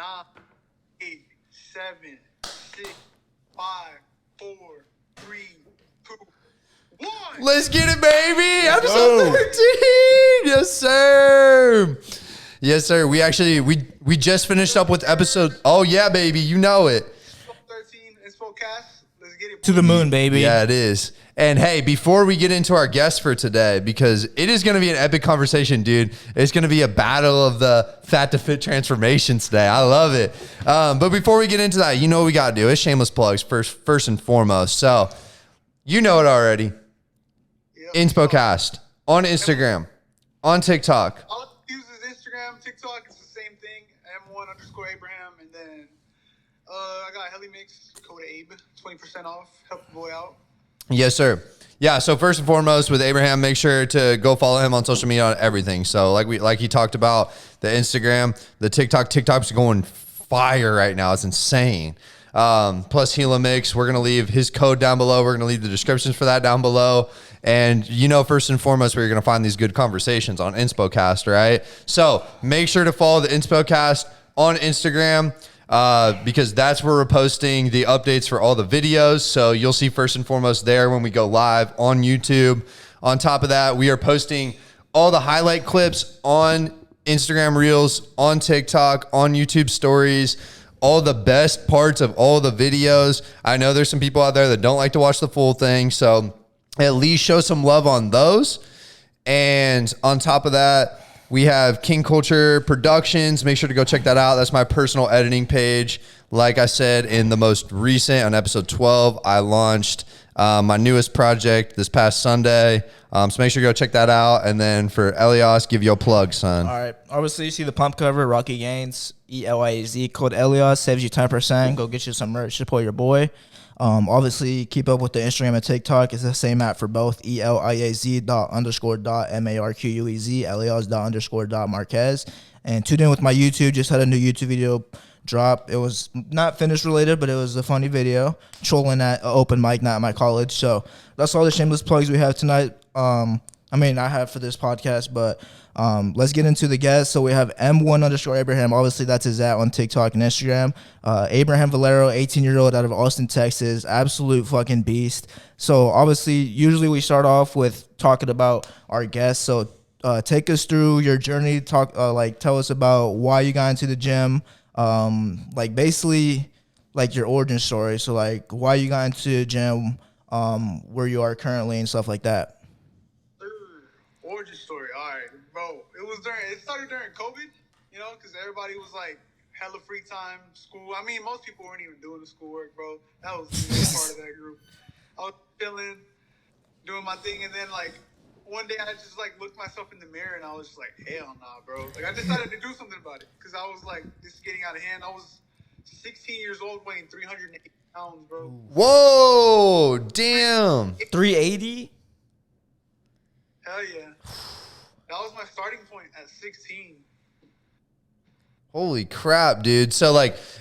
9, 8, 7, 6, 5, 4, 3, 2, 1. Let's get it, baby. Episode 13. Yes, sir. Yes, sir. We just finished up with episode. Oh, yeah, baby. You know it. 13 InspoCast. Let's get it. To the moon, baby. Yeah, it is. And hey, before we get into our guest for today, because it is going to be an epic conversation, dude. It's going to be a battle of the fat to fit transformations today. I love it. But before we get into that, you know what we got to do. It's shameless plugs first and foremost. So you know it already. Yep. InspoCast on Instagram, on TikTok. All I use is Instagram, TikTok. It's the same thing. M1_Abraham. And then I got Heli Mix, code Abe, 20% off. Help the boy out. Yes, sir. Yeah. So first and foremost, with Abraham, make sure to go follow him on social media on everything. So like he talked about the Instagram, the TikTok's going fire right now. It's insane. Plus Heli Mix, we're gonna leave his code down below. We're gonna leave the descriptions for that down below. And first and foremost, where you're gonna find these good conversations on InspoCast, right? So make sure to follow the InspoCast on Instagram. Because that's where we're posting the updates for all the videos. So you'll see first and foremost there when we go live on YouTube. On top of that, we are posting all the highlight clips on Instagram Reels, on TikTok, on YouTube Stories, all the best parts of all the videos. I know there's some people out there that don't like to watch the full thing. So at least show some love on those. And on top of that, we have King Culture Productions. Make sure to go check that out. That's my personal editing page. Like I said, in the most recent, on episode 12, I launched my newest project this past Sunday. So make sure to go check that out. And then for Eliaz, give you a plug, son. All right. Obviously, you see the pump cover, Rocky Gaines, Eliaz, code Eliaz, saves you 10%. Go get you some merch, support your boy. Obviously, keep up with the Instagram and TikTok. It's the same app for both. Eliaz__marquez, Eliaz__marquez. And tune in with my YouTube. Just had a new YouTube video drop. It was not fitness related, but it was a funny video. Trolling at an open mic, not at my college. So that's all the shameless plugs we have tonight. I have for this podcast, but let's get into the guests. So we have M1_Abraham. Obviously, that's his on TikTok and Instagram. Abraham Valero, 18-year-old out of Austin, Texas. Absolute fucking beast. So obviously, usually we start off with talking about our guests. So take us through your journey. Tell us about why you got into the gym. Basically, your origin story. So why you got into the gym, where you are currently and stuff like that. Origin story. All right, bro. It started during COVID, because everybody was hella free time, school. I mean, most people weren't even doing the schoolwork, bro. That was part of that group. I was chilling, doing my thing, and then one day I just looked myself in the mirror and I was just hell nah, bro. I decided to do something about it because I was this is getting out of hand. I was 16 years old, weighing 380 pounds, bro. Whoa, damn. 380? Hell yeah. That was my starting point at 16. Holy crap, dude. So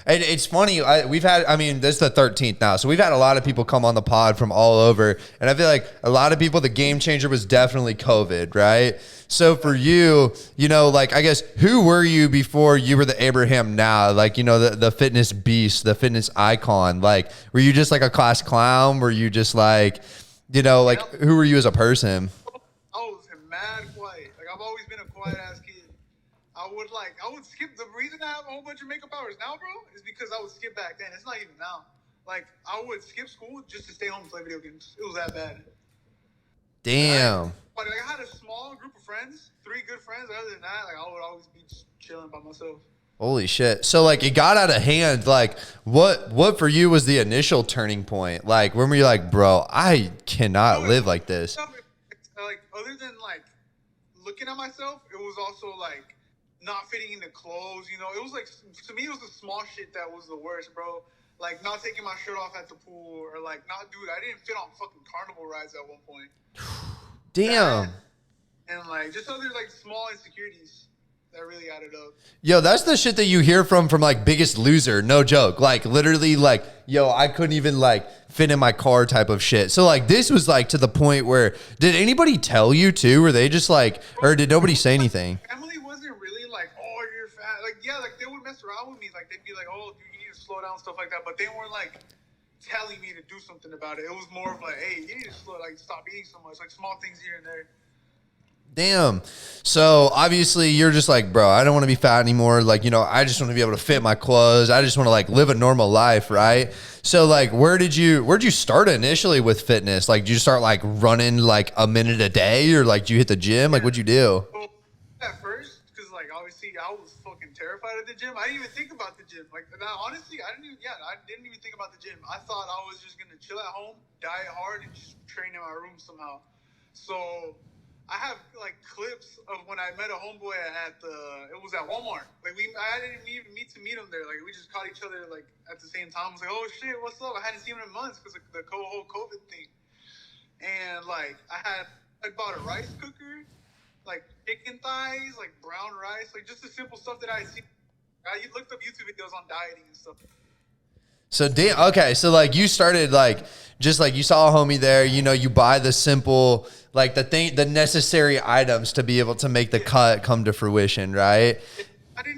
it's funny. This is the 13th now. So we've had a lot of people come on the pod from all over. And I feel like a lot of people, the game changer was definitely COVID, right? So for you, I guess, who were you before you were the Abraham now? The fitness beast, the fitness icon. Were you just a class clown? Were you just who were you as a person? I was mad quiet. I've always been a quiet ass kid. I would skip. The reason I have a whole bunch of makeup hours now, bro, is because I would skip back then. It's not even now. I would skip school just to stay home and play video games. It was that bad. Damn. But I had a small group of friends, 3 good friends. Other than that, I would always be just chilling by myself. Holy shit. So it got out of hand. What for you was the initial turning point? When were you bro, I cannot live like this? Other than looking at myself, it was also not fitting into clothes, It was to me, it was the small shit that was the worst, bro. Not taking my shirt off at the pool or I didn't fit on fucking carnival rides at one point. Damn. And just other small insecurities that really added up. Yo, that's the shit that you hear from Biggest Loser. No joke. Literally yo, I couldn't even fit in my car type of shit. So this was to the point where, did anybody tell you too? Were they just or did nobody say anything? Family wasn't really oh, you're fat. They would mess around with me. Like, they'd be like, oh, dude, you need to slow down, stuff like that. But they weren't, like, telling me to do something about it. It was more of like, hey, you need to stop eating so much. Like, small things here and there. Damn. So obviously you're just like, bro, I don't want to be fat anymore. Like, I just want to be able to fit my clothes. I just want to like live a normal life, right? So like, where'd you start initially with fitness? Like, did you start like running like a minute a day, or like, did you hit the gym? Like, what'd you do? Well, at first, because like obviously I was fucking terrified of the gym. I didn't even think about the gym. Like, honestly, I didn't even think about the gym. I thought I was just gonna chill at home, diet hard, and just train in my room somehow. So I have like clips of when I met a homeboy it was at Walmart. Like I didn't even meet him there. Like we just caught each other like at the same time. I was like, oh shit, what's up? I hadn't seen him in months because of the whole COVID thing. And like I bought a rice cooker, like chicken thighs, like brown rice, like just the simple stuff that I see. I looked up YouTube videos on dieting and stuff. So okay, so like you started like just like you saw a homie there, you buy the simple like the necessary items to be able to make the cut come to fruition, right? I didn't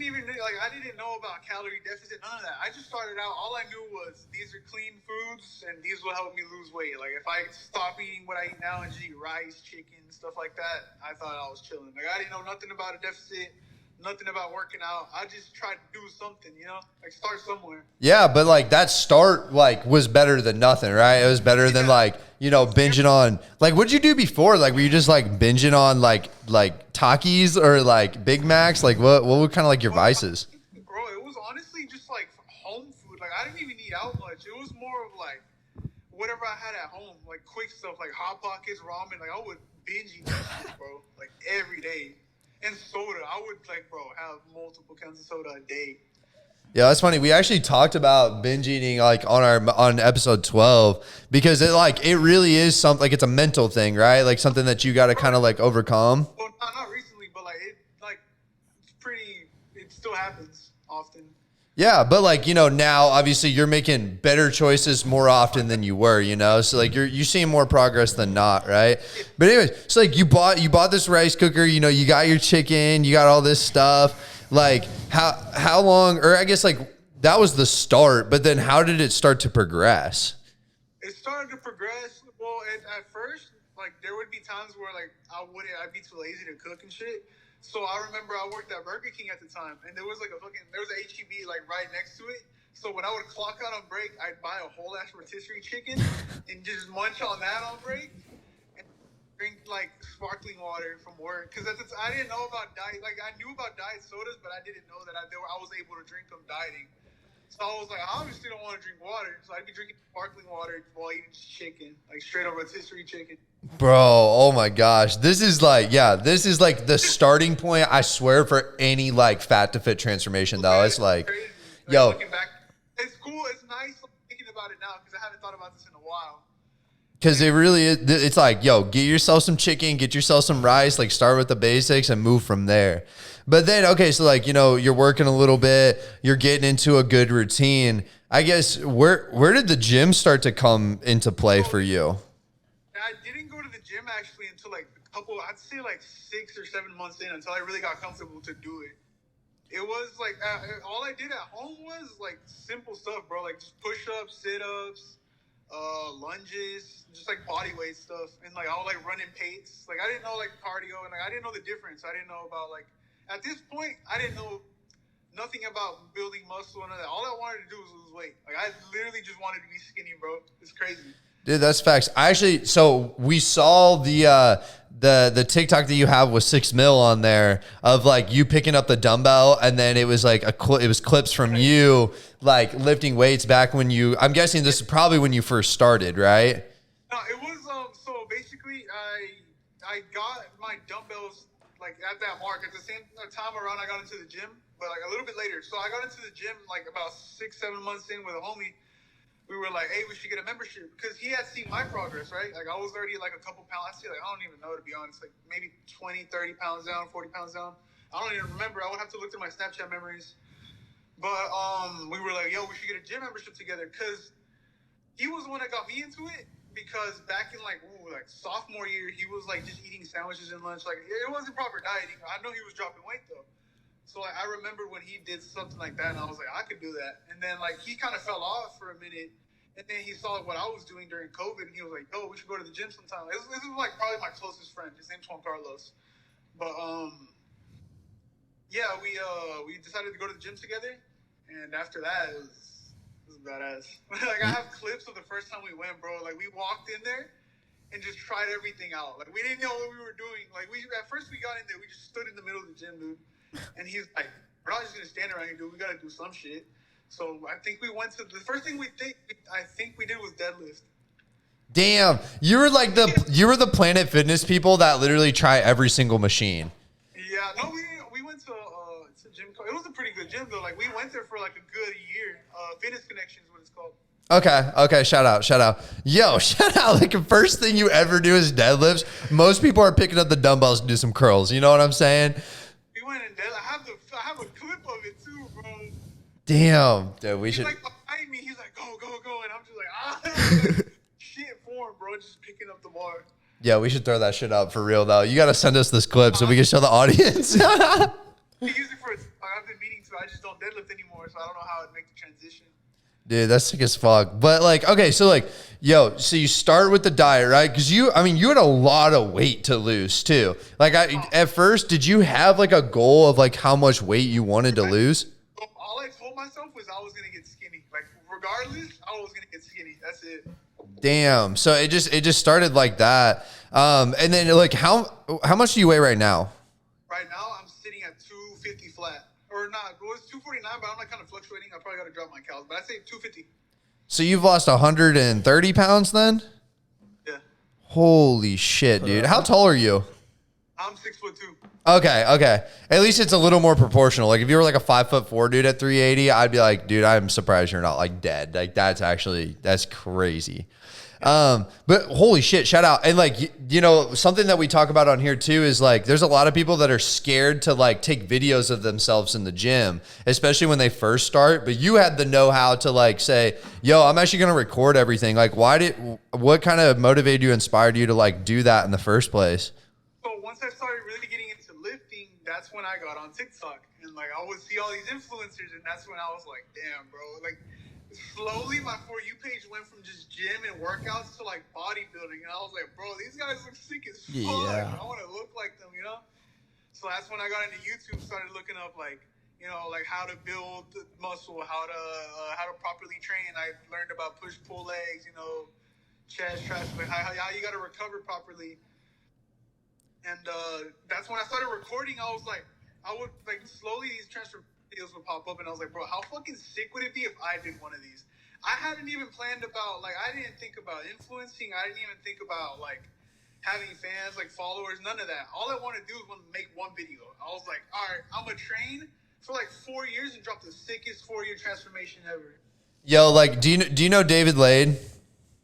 know about calorie deficit, none of that. I just started out, all I knew was these are clean foods and these will help me lose weight. Like if I stop eating what I eat now and just eat rice, chicken, stuff like that, I thought I was chilling. Like I didn't know nothing about a deficit. Nothing about working out. I just tried to do something, like start somewhere. Yeah, but like that start like was better than nothing, right? It was better than like, binging on like what'd you do before? Like were you just like binging on like Takis or like Big Macs? Like what were kind of like your vices? Bro, it was honestly just like home food. Like I didn't even eat out much. It was more of like whatever I had at home, like quick stuff, like Hot Pockets, ramen. Like I would binge eat that shit, bro, like every day. And soda, I would have multiple cans of soda a day. Yeah, that's funny. We actually talked about binge eating like on episode 12 because it really is something like it's a mental thing, right? Like something that you got to kind of like overcome. Well, not recently, but it still happens often. Yeah, but like, now obviously you're making better choices more often than you were, so like you're seeing more progress than not, right? But anyways, so like you bought this rice cooker, you got your chicken, you got all this stuff. Like how long, or I guess like that was the start, but then how did it start to progress? It started to progress. Well, at first, like there would be times where like I'd be too lazy to cook and shit. So I remember I worked at Burger King at the time, and there was an HEB like right next to it. So when I would clock out on break, I'd buy a whole ass rotisserie chicken and just munch on that on break, and drink like sparkling water from work. Because I didn't know about diet. Like I knew about diet sodas, but I didn't know that I was able to drink them dieting. So I was like, I obviously don't want to drink water, so I'd be drinking sparkling water while eating chicken, like straight up rotisserie chicken. Bro, oh my gosh. This is like the starting point, I swear, for any like fat to fit transformation though. It's like, crazy. Yo. Looking back, it's cool. It's nice thinking about it now because I haven't thought about this in a while. Because it really is, it's like, get yourself some chicken, get yourself some rice, like start with the basics and move from there. But then, okay, so like, you're working a little bit, you're getting into a good routine. I guess, where did the gym start to come into play for you? I didn't go to the gym actually until like I'd say like 6 or 7 months in, until I really got comfortable to do it. It was like, all I did at home was like simple stuff, bro. Like just push-ups, sit-ups, lunges, just like body weight stuff. And like I would like run in pace. Like I didn't know like cardio, and like I didn't know the difference. I didn't know about like, at this point, I didn't know nothing about building muscle and all that. All I wanted to do was lose weight. Like I literally just wanted to be skinny, bro. It's crazy. Dude, that's facts. So we saw the TikTok that you have with 6 mil on there of like you picking up the dumbbell, and then it was like it was clips from you like lifting weights back when I'm guessing this is probably when you first started, right? No, it was so basically I got my dumbbells like at that mark at the same time around I got into the gym, but like a little bit later. So I got into the gym like about 6-7 months in with a homie. We were like, hey, we should get a membership, because he had seen my progress, right? Like I was already like a couple pounds. I don't even know, to be honest, like maybe 20, 30 pounds down, 40 pounds down. I don't even remember. I would have to look through my Snapchat memories. But we were like, yo, we should get a gym membership together, because he was the one that got me into it. Because back in like sophomore year, he was like just eating sandwiches and lunch. Like it wasn't proper dieting. I know he was dropping weight though. So like I remember when he did something like that, and I was like, I could do that. And then like he kind of fell off for a minute, and then he saw what I was doing during COVID, and he was like, "Yo, we should go to the gym sometime." This is like probably my closest friend. His name's Juan Carlos. But yeah, we decided to go to the gym together, and after that, it was badass. Like I have clips of the first time we went, bro. Like we walked in there and just tried everything out. Like we didn't know what we were doing. Like at first we got in there, we just stood in the middle of the gym, dude. And he's like, "We're not just gonna stand around here, dude. We gotta do some shit." So I think we went to the first thing I think we did was deadlift. Damn, you were the Planet Fitness people that literally try every single machine. Yeah, no, we went to it's a gym. It was a pretty good gym though. Like we went there for like a good year. Fitness Connection is what it's called. Okay, shout out. Yo, shout out. Like the first thing you ever do is deadlifts. Most people are picking up the dumbbells to do some curls. You know what I'm saying? We went in there. I have a clip of it too, bro. Damn, dude, we He's should. like behind me. He's like, go, and I'm just like, shit form, bro. Just picking up the bar. Yeah, we should throw that shit up for real though. You got to send us this clip so we can show the audience. We use it for. I've been meaning to. I just don't deadlift anymore, so I don't know how I'd make the transition. Dude, that's sick as fuck. But like, okay, so like, yo, so you start with the diet, right? Because you had a lot of weight to lose too. Like, at first, did you have like a goal of like how much weight you wanted to lose? All I told myself was I was gonna get skinny. Like, regardless, I was gonna get skinny. That's it. Damn. So it just started like that. And then like, how much do you weigh right now? Right now, I'm sitting at 250 flat. Or not, it was 249, but I'm like kind of fluctuating. I probably got to drop my calories, but I say 250. So you've lost 130 pounds then? Yeah. Holy shit, dude. How tall are you? I'm 6'2". Okay. At least it's a little more proportional. Like if you were like a 5'4" dude at 380, I'd be like, dude, I'm surprised you're not like dead. Like that's crazy. But holy shit, shout out. And like, you know, something that we talk about on here too is like, there's a lot of people that are scared to like take videos of themselves in the gym, especially when they first start. But you had the know-how to like say, yo, I'm actually going to record everything. Like what kind of motivated you, inspired you to like do that in the first place? So once I started really getting into lifting, that's when I got on TikTok. And like, I would see all these influencers, and that's when I was like, damn, bro, like, slowly my For You page went from just gym and workouts to like bodybuilding, and I was like, bro, these guys look sick as fuck. Yeah. I want to look like them, you know. So that's when I got into YouTube, started looking up like, you know, like how to build muscle, how to properly train. I learned about push pull legs, you know, chest, traps, like how you got to recover properly. And that's when I started recording. I was like, I would like slowly these transfer videos would pop up, and I was like, bro, how fucking sick would it be if I did one of these? I hadn't even planned about, like, I didn't think about influencing. I didn't even think about, like, having fans, like, followers, none of that. All I want to do is want to make one video. I was like, all right, I'm going to train for, like, 4 years and drop the sickest 4-year transformation ever. Yo, like, do you know David Lade?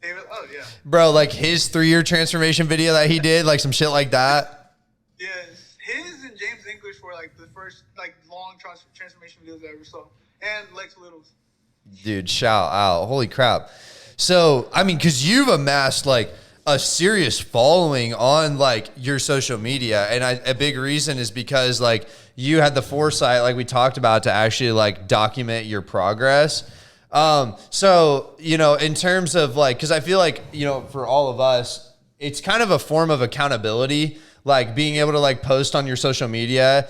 David, oh, yeah. Bro, like his 3-year transformation video that he did, like some shit like that. Yes, his and James English were like the first like long transformation videos I ever saw, and Lex Little's. Dude, shout out! Holy crap! So I mean, because you've amassed like a serious following on like your social media, and a big reason is because like you had the foresight, like we talked about, to actually like document your progress. So, you know, in terms of like, cause I feel like, you know, for all of us, it's kind of a form of accountability, like being able to like post on your social media.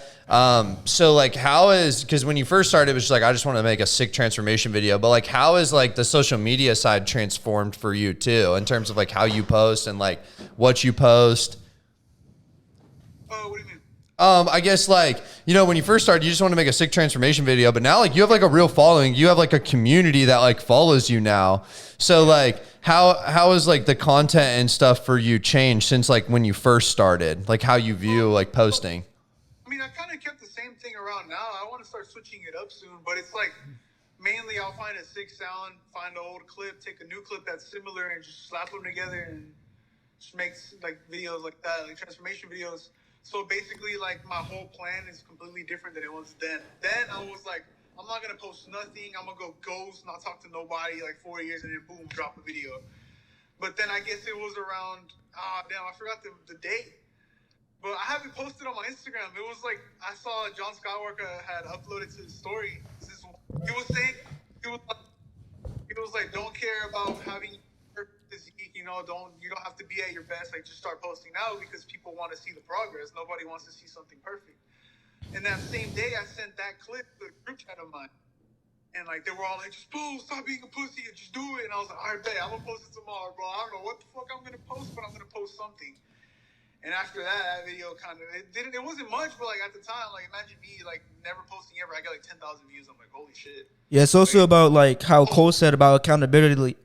So like cause when you first started, it was just like, I just want to make a sick transformation video, but like, how is like the social media side transformed for you too, in terms of like how you post and like what you post? Oh, what do you mean? I guess like, you know, when you first started, you just want to make a sick transformation video, but now like you have like a real following. You have like a community that like follows you now. So like how is like the content and stuff for you changed since like when you first started, like how you view like posting? I mean, I kind of kept the same thing around now. I want to start switching it up soon, but it's like mainly I'll find a sick sound, find an old clip, take a new clip that's similar and just slap them together and just make like videos like that, like transformation videos. So basically, like, my whole plan is completely different than it was then. Then I was like, I'm not going to post nothing. I'm going to go ghost, not talk to nobody, like 4 years, and then boom, drop a video. But then I guess it was around, I forgot the date. But I haven't posted on my Instagram. It was like I saw John Skywalker had uploaded to his story. He was saying he was like, don't care about having perfect physique. You don't have to be at your best. Like, just start posting now because people want to see the progress. Nobody wants to see something perfect. And that same day, I sent that clip to a group chat of mine. And, like, they were all like, just stop being a pussy and just do it. And I was like, all right, bet, I'm going to post it tomorrow, bro. I don't know what the fuck I'm going to post, but I'm going to post something. And after that video it wasn't much, but, like, at the time, like, imagine me, like, never posting ever. I got, like, 10,000 views. I'm like, holy shit. Yeah, it's also about, like, how Cole said about accountability.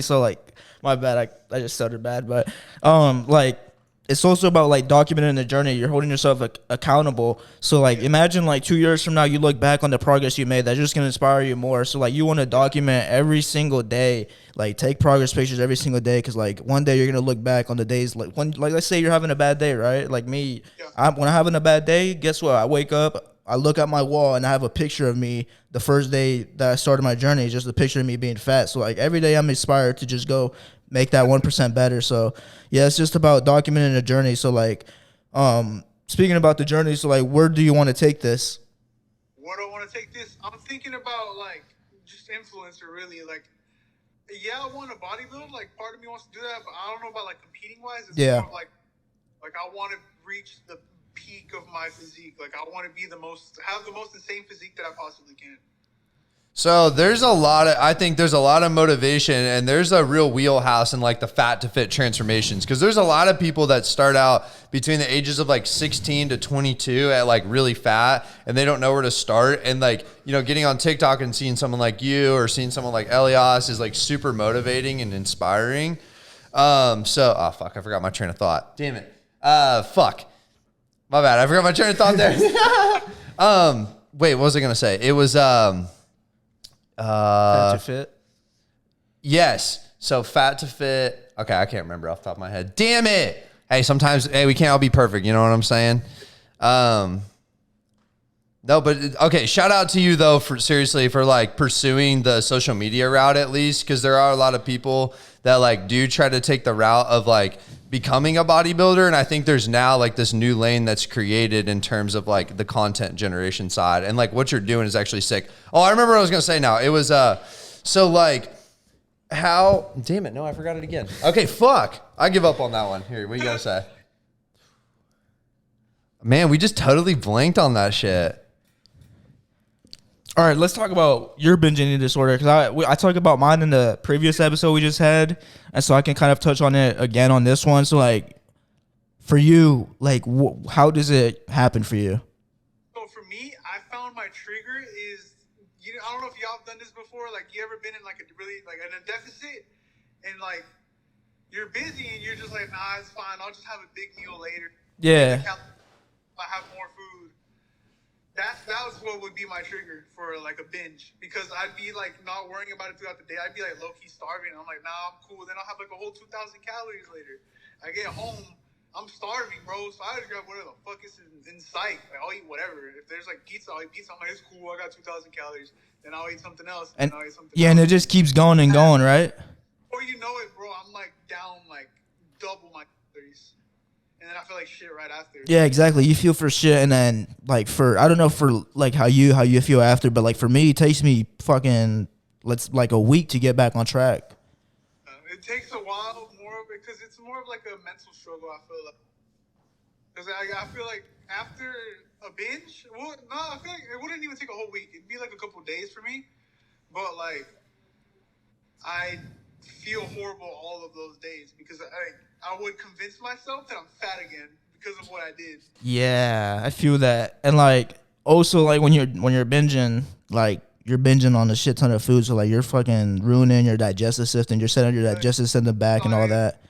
So, like, my bad, I just stuttered bad. But, like, it's also about, like, documenting the journey. You're holding yourself accountable. So, like, imagine, like, 2 years from now, you look back on the progress you made. That's just going to inspire you more. So, like, you want to document every single day. Like, take progress pictures every single day. Because, like, one day you're going to look back on the days. Like, let's say you're having a bad day, right? Like, me, when I'm having a bad day, guess what? I wake up, I look at my wall, and I have a picture of me the first day that I started my journey. Just a picture of me being fat. So, like, every day I'm inspired to just go make that 1% better. So yeah, it's just about documenting the journey. So like, speaking about the journey, so like, where do you want to take this? Where do I want to take this? I'm thinking about like just influencer, really. Like, yeah, I want to bodybuild. Like, part of me wants to do that, but I don't know about like competing wise. It's more of like I want to reach the peak of my physique. Like, I want to be have the most insane physique that I possibly can. So I think there's a lot of motivation, and there's a real wheelhouse in like the fat to fit transformations. Cause there's a lot of people that start out between the ages of like 16 to 22 at like really fat, and they don't know where to start. And like, getting on TikTok and seeing someone like you or seeing someone like Eliaz is like super motivating and inspiring. Fuck, I forgot my train of thought. Damn it. Fuck. My bad. I forgot my train of thought there. Wait, what was I going to say? It was, fat to fit. Yes. So fat to fit. Okay, I can't remember off the top of my head. Damn it. Hey, sometimes we can't all be perfect. You know what I'm saying? No, but okay. Shout out to you though for like pursuing the social media route at least, because there are a lot of people that like do try to take the route of like becoming a bodybuilder, and I think there's now like this new lane that's created in terms of like the content generation side, and like what you're doing is actually sick. Oh, I remember what I was gonna say now. It was so like how damn it, no, I forgot it again. Okay, fuck. I give up on that one. Here, what you gotta say? Man, we just totally blanked on that shit. All right, let's talk about your binge eating disorder, because I talked about mine in the previous episode we just had, and so I can kind of touch on it again on this one. So, like, for you, like, how does it happen for you? So for me, I found my trigger is, I don't know if y'all have done this before. Like, you ever been in like in a deficit, and like you're busy and you're just like, nah, it's fine. I'll just have a big meal later. Yeah. I have more food. That was what would be my trigger for like a binge, because I'd be like not worrying about it throughout the day. I'd be like low-key starving. I'm like, nah, I'm cool. Then I'll have like a whole 2,000 calories later. I get home, I'm starving, bro. So I just grab whatever the fuck is in sight. Like, I'll eat whatever. If there's like pizza, I'll eat pizza. I'm like, it's cool. I got 2,000 calories. Then I'll eat something else. And I'll eat something else. And it just keeps going and going, right? Before you know it, bro, I'm like down like double my calories. And then I feel like shit right after. Yeah, exactly. You feel for shit, and then like I don't know for like how you feel after, but like for me, it takes me fucking like a week to get back on track. It takes a while more of it, because it's more of like a mental struggle. I feel like, because I feel like after a binge, I feel like it wouldn't even take a whole week. It'd be like a couple days for me, but like I feel horrible all of those days, because I would convince myself that I'm fat again because of what I did. Yeah, I feel that. And like also like when you're binging, like you're binging on a shit ton of food, so like you're fucking ruining your digestive system. You're setting your digestive system back and all that.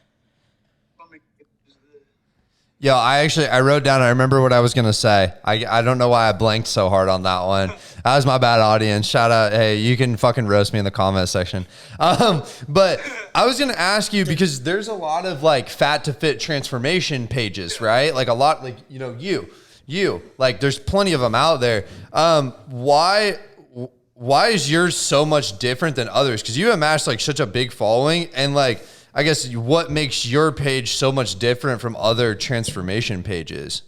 Yo, I wrote down, I remember what I was going to say. I don't know why I blanked so hard on that one. That was my bad, audience. Shout out. Hey, you can fucking roast me in the comment section. But I was going to ask you, because there's a lot of like fat to fit transformation pages, right? Like a lot, like, you, like there's plenty of them out there. Why is yours so much different than others? Because you amassed like such a big following, and like, I guess what makes your page so much different from other transformation pages?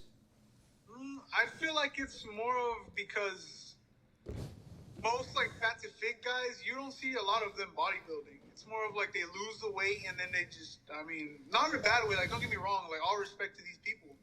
I feel like it's more of because most like fat to fit guys, you don't see a lot of them bodybuilding. It's more of like they lose the weight and then they just, I mean, not in a bad way. Like, don't get me wrong. Like, all respect to these people,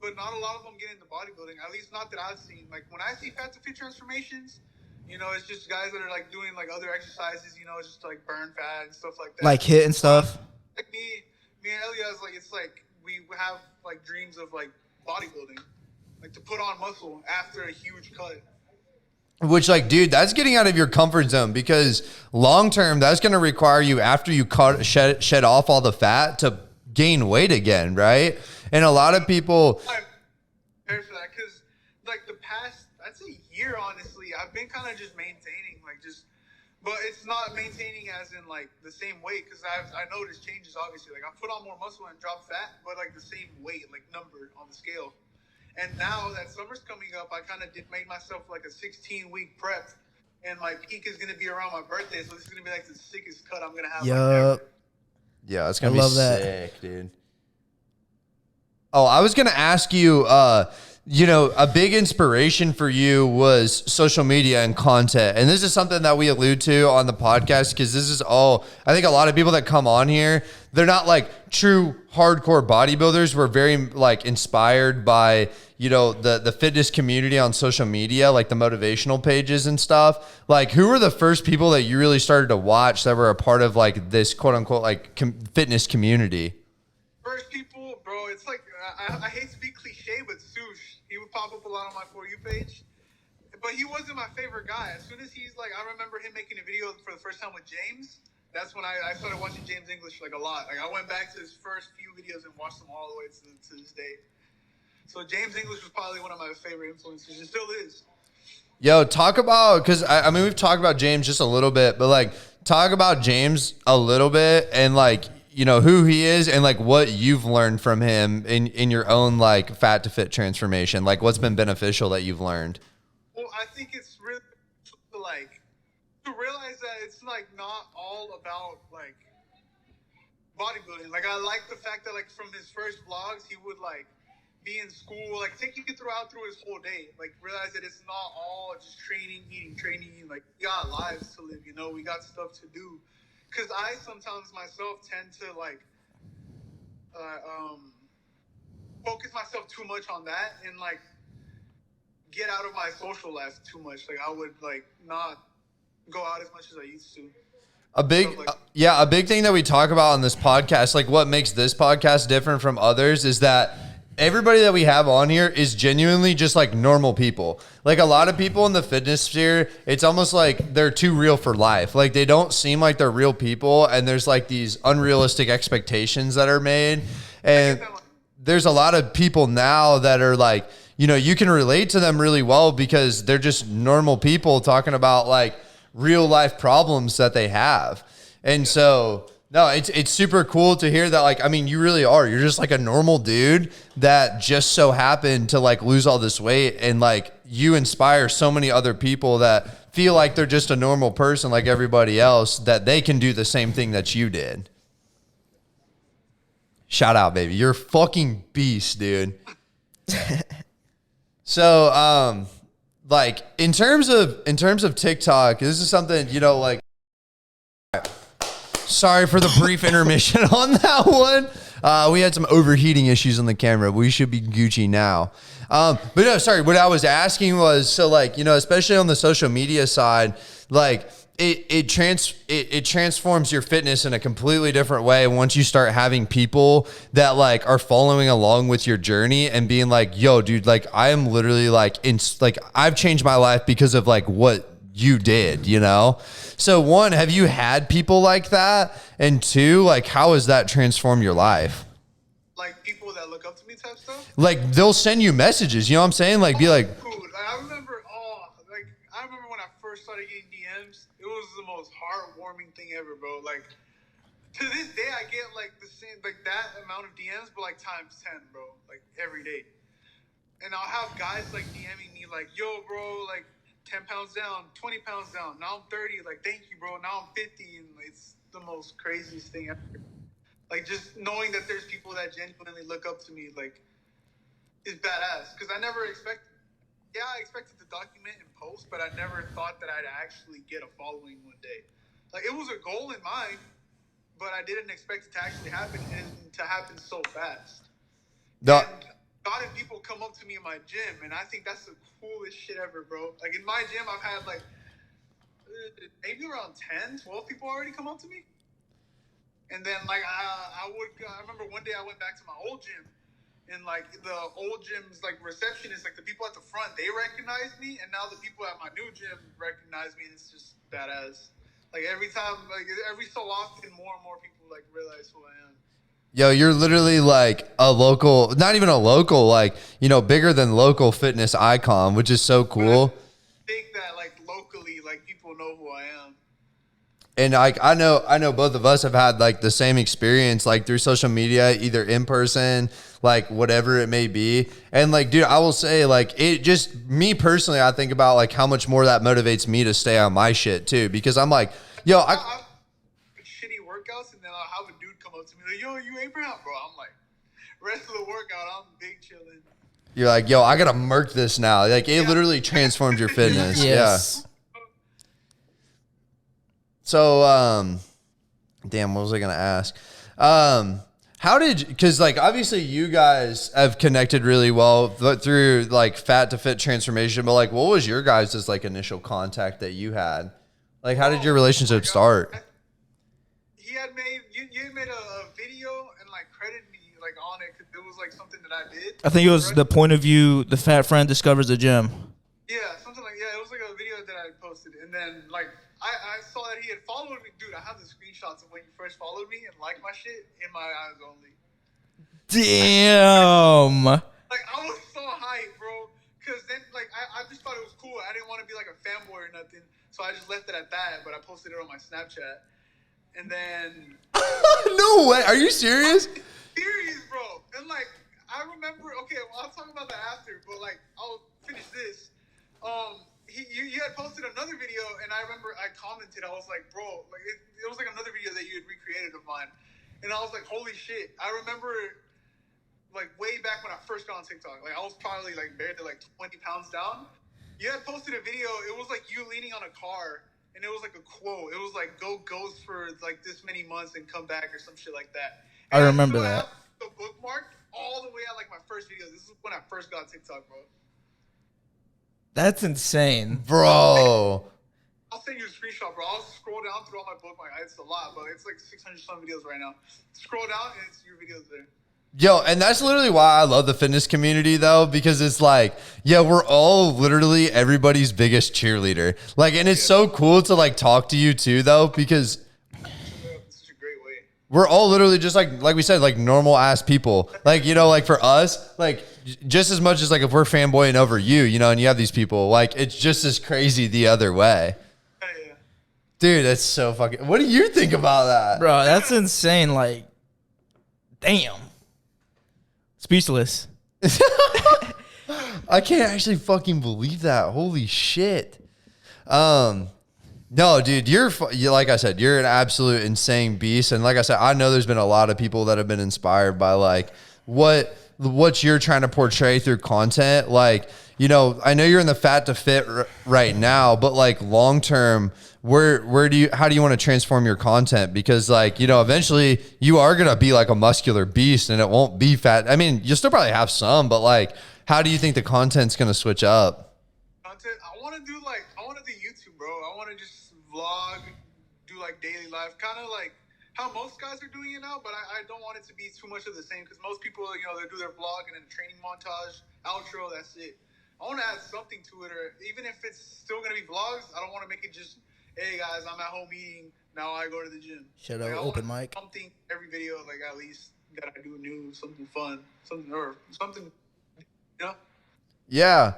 but not a lot of them get into bodybuilding. At least not that I've seen. Like, when I see fat to fit transformations, you know, it's just guys that are like doing like other exercises. You know, just to, like burn fat and stuff like that. Like hit and stuff. Like me and Eliaz, like it's like we have like dreams of like bodybuilding, like to put on muscle after a huge cut. Which, like, dude, that's getting out of your comfort zone, because long term, that's going to require you, after you shed off all the fat, to gain weight again, right? And a lot of people. I'm prepared for that because, like, the past, I'd say year, honestly, I've been kind of just maintaining, like, but it's not maintaining as in, like, the same weight, because I noticed changes, obviously. Like, I put on more muscle and drop fat, but, like, the same weight, like, number on the scale. And now that summer's coming up, I kind of made myself like a 16-week prep, and my peak is going to be around my birthday. So this is going to be like the sickest cut I'm going to have. Yup. Yeah, it's going to be sick, dude. Oh, I was going to ask you, a big inspiration for you was social media and content. And this is something that we allude to on the podcast, because this is all, I think a lot of people that come on here, they're not like true hardcore bodybuilders. We're very like inspired by, the fitness community on social media, like the motivational pages and stuff. Like, who were the first people that you really started to watch that were a part of like this quote unquote, like fitness community? First people, bro, it's like, I hate to be cliche, but Sush, he would pop up a lot on my For You page. But he wasn't my favorite guy. As soon as he's like, I remember him making a video for the first time with James. That's when I started watching James English like a lot. Like, I went back to his first few videos and watched them all the way to this day. So James English was probably one of my favorite influences. It still is. Yo, talk about, because I mean, we've talked about James just a little bit, but like, talk about James a little bit, and like, who he is, and like what you've learned from him in your own like fat to fit transformation. Like, what's been beneficial that you've learned? Well, I think it's really like to realize that it's like not all about like bodybuilding. Like, I like the fact that like from his first vlogs, he would like be in school, like take you through his whole day. Like, realize that it's not all just training, eating. Like, we got lives to live, we got stuff to do. Because I sometimes myself tend to like focus myself too much on that and like get out of my social life too much. Like, I would like not go out as much as I used to. A big thing that we talk about on this podcast, like what makes this podcast different from others, is that everybody that we have on here is genuinely just like normal people. Like, a lot of people in the fitness sphere, it's almost like they're too real for life. Like, they don't seem like they're real people, and there's like these unrealistic expectations that are made. And there's a lot of people now that are like, you can relate to them really well because they're just normal people talking about like real life problems that they have. And so, no, it's super cool to hear that. Like, I mean, you really are. You're just like a normal dude that just so happened to like lose all this weight, and like you inspire so many other people that feel like they're just a normal person like everybody else, that they can do the same thing that you did. Shout out, baby. You're a fucking beast, dude. So, like in terms of TikTok, this is something, like, sorry for the brief intermission on that one. We had some overheating issues on the camera. We should be Gucci now. But no, sorry. What I was asking was, so like, especially on the social media side, like it transforms your fitness in a completely different way once you start having people that like are following along with your journey and being like, yo, dude, like I am literally like I've changed my life because of like what you did, So one, have you had people like that? And two, like, how has that transformed your life? Like, people that look up to me type stuff? Like, they'll send you messages, you know what I'm saying? Like, be like, dude, I remember when I first started getting DMs, it was the most heartwarming thing ever, bro. Like, to this day, I get like the same, like that amount of DMs, but like times 10, bro, like every day. And I'll have guys like DMing me like, yo, bro, like 10 pounds down, 20 pounds down. Now I'm 30. Like, thank you, bro. Now I'm 50. And it's the most craziest thing ever. Like, just knowing that there's people that genuinely look up to me, like, is badass. Because I never expected, I expected to document and post, but I never thought that I'd actually get a following one day. Like, it was a goal in mind, but I didn't expect it to actually happen and to happen so fast. And a lot of people come up to me in my gym, and I think that's the coolest shit ever, bro. Like, in my gym, I've had, like, maybe around 10, 12 people already come up to me. And then, like, I remember one day I went back to my old gym, and, like, the old gym's, like, receptionist, like, the people at the front, they recognized me, and now the people at my new gym recognize me, and it's just badass. Like, every time, like, every so often, more and more people, like, realize who I am. Yo, you're literally like a local, not even a local, like, you know, bigger than local fitness icon, which is so cool. I think that, like, locally, like, people know who I am. And like I know both of us have had like the same experience, like through social media, either in person, like whatever it may be. And like, dude, I will say, like, it just, me personally, I think about like how much more that motivates me to stay on my shit too, because I'm like, yo, I shitty workouts, and then I'll have a dude come up to me like, yo, you Abraham, bro. I'm like, rest of the workout, I'm big chilling. You're like, yo, I gotta murk this now. Like, it literally transformed your fitness. Yes. Yeah. So, damn, what was I going to ask? How did, because like, obviously you guys have connected really well through like fat to fit transformation, but like, what was your guys' like initial contact that you had? Like, how did your relationship start? He had made, you had made a video and like credited me like on it, because it was like something that I did. I think it was the point of view, the fat friend discovers the gym. Yeah, something like, it was like a video that I posted, and then like, I saw that he had followed me. Dude, I have the screenshots of when you first followed me and liked my shit in my eyes only. Damn. Like, I was so hyped, bro. Because then, like, I just thought it was cool. I didn't want to be like a fanboy or nothing. So I just left it at that. But I posted it on my Snapchat. And then... No way. Are you serious? Serious, bro. And, like, I remember... Okay, well, I'll talk about that after. But, like, I'll finish this. You had posted another video, and I remember I commented. I was like, bro, like it was like another video that you had recreated of mine, and I was like, holy shit! I remember like way back when I first got on TikTok, like I was probably like barely like 20 pounds down. You had posted a video. It was like you leaning on a car, and it was like a quote. It was like go ghost for like this many months and come back or some shit like that. And I remember that. I have the bookmark all the way at like my first video. This is when I first got TikTok, bro. That's insane. Bro. I'll send you a screenshot, bro. I'll scroll down through all my bookmark. It's a lot, but it's like 600 some videos right now. Scroll down, and it's your videos there. Yo, and that's literally why I love the fitness community, though, because it's like, yeah, we're all literally everybody's biggest cheerleader. Like, and it's so cool to like talk to you too, though, because This is a great way. we're all literally just like we said, like normal ass people. Like, you know, like for us, like just as much as like if we're fanboying over you, you know, and you have these people, like it's just as crazy the other way. Yeah. Dude, that's so fucking, what do you think about that? Bro, that's insane. Like, damn. Speechless. I can't actually fucking believe that. Holy shit. No, dude, you're like I said, you're an absolute insane beast. And like I said, I know there's been a lot of people that have been inspired by like what you're trying to portray through content. Like, you know, I know you're in the fat to fit right now, but like long term, how do you want to transform your content? Because like, you know, eventually you are going to be like a muscular beast and it won't be fat. I mean, you'll still probably have some, but like, how do you think the content's going to switch up? Content, I want to do YouTube, bro. I want to just vlog, do like daily life, kind of like how most guys are doing it now, but I don't want it to be too much of the same, because most people, you know, they do their vlog and then a training montage, outro, that's it. I want to add something to it, or even if it's still going to be vlogs, I don't want to make it just, hey guys, I'm at home eating, now I go to the gym. Shut Like, up, open mic. Something every video, like at least that I do new, something fun, something, you know? Yeah.